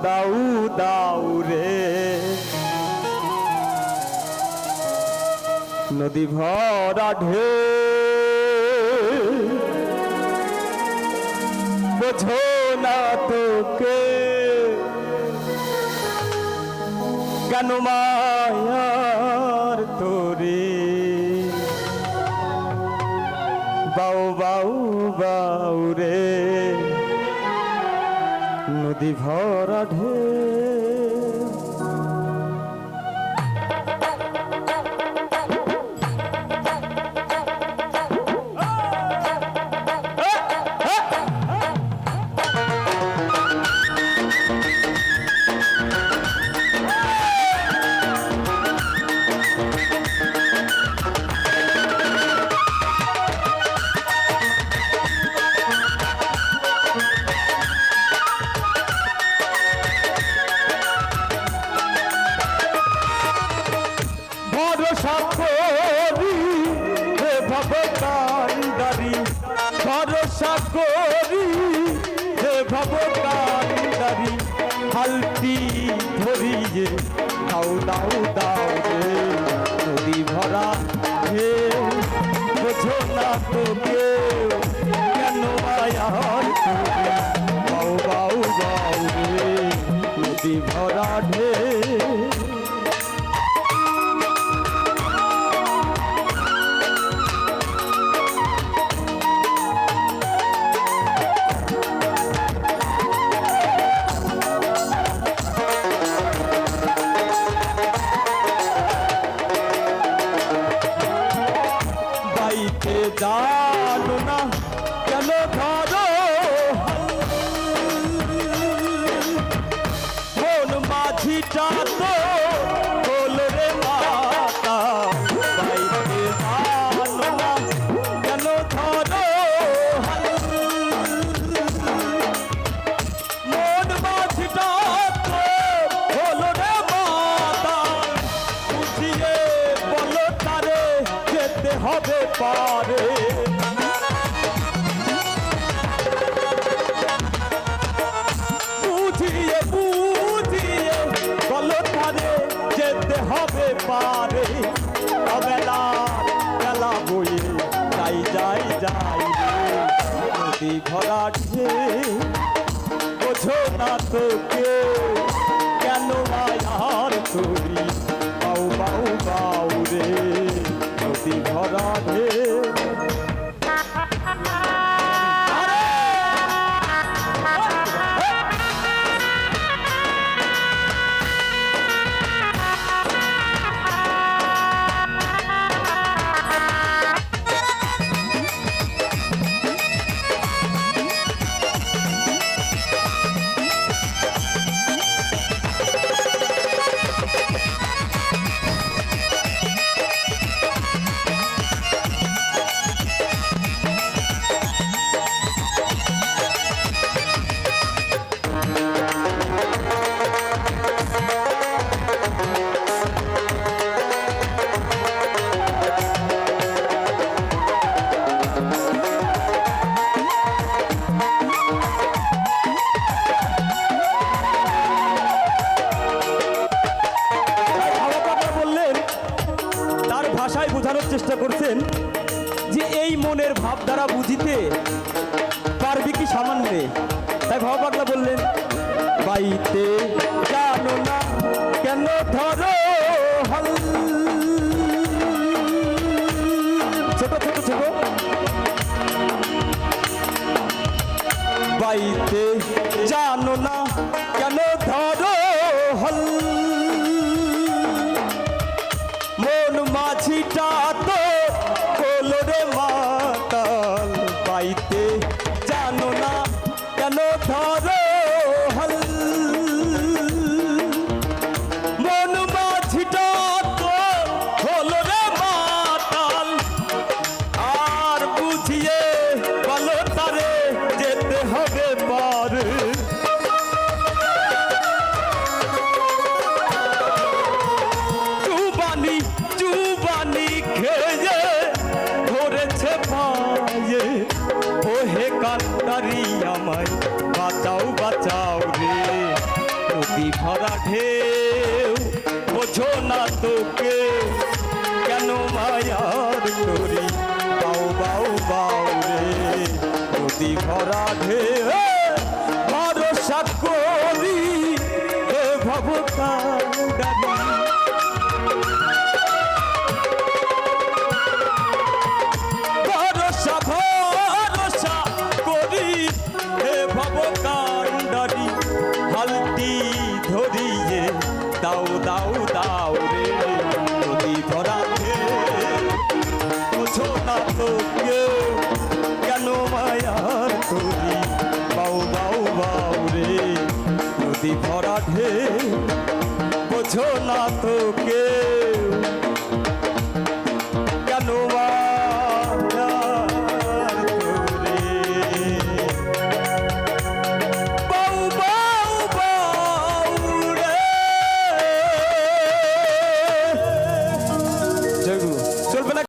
দাউ দাউ রে নদী ভরা ঢেউ বোঝো না তোকে কেন মায়ার তোরে বাউ বাউ বাউ রে নদী ভরা ঢেউ ভরসা করি হে ভবকান্দারি ভরসা করি হে ভবকান্দারি হালটি ধরিয়ে দাও দাও দাও রে নদী ভরা হে বোঝো না তোকে কেন মায়ার তোকে বাউ বাউ বাউ রে নদী ভরা ঢে জানো না কেন ধরো মন মাঝিটা তো বল রে মাতা বাইকে জানো না কেন ধরো মন মাঝিটা তো বল রে মাতা বুঝিয়ে বলো তারে যেতে হবে পারে বুঝিয়ে বুঝিয়ে বলো তারে যেতে হবে পারে অবেলা বেলা বয়ে যাই যাই যাই নদী ভরা ঢেউ বোঝো না তোকে কেন মায়ার তোরি বাউ বাউ বাউ রে নদী ভরা ঢেউ ভাষায় বোঝানোর চেষ্টা করছেন যে এই মনের ভাব দ্বারা বুঝিতে পারবি কি সামান্যে তাই ভাব পাগলা বললেন বাইতে জানো না কেন ধরো হল ছোট ছোট ছোট বাইতে জানো না কেন ধরো হল মন মাঝিটা তো বলো রে মাতাল পাইতে জানো না কেন ধরো হল মন ঢেউ বোঝো না তোকে কেন মায়ার করি বাউ বাউ বাউ রে নদী ভরা ঢেউ ভরসা করি এ ভবতাণ্ডারি ভরসা ভরসা করি হে ভবতাণ্ডারি হালটি ধরিয়ে দাও দাও দাও রে নদী ভরা বুঝো না তো কেউ কেন মায়ার করি বাউ বাউ বাউ রে নদী ভরা ঢেউ বোঝো না তো কেউ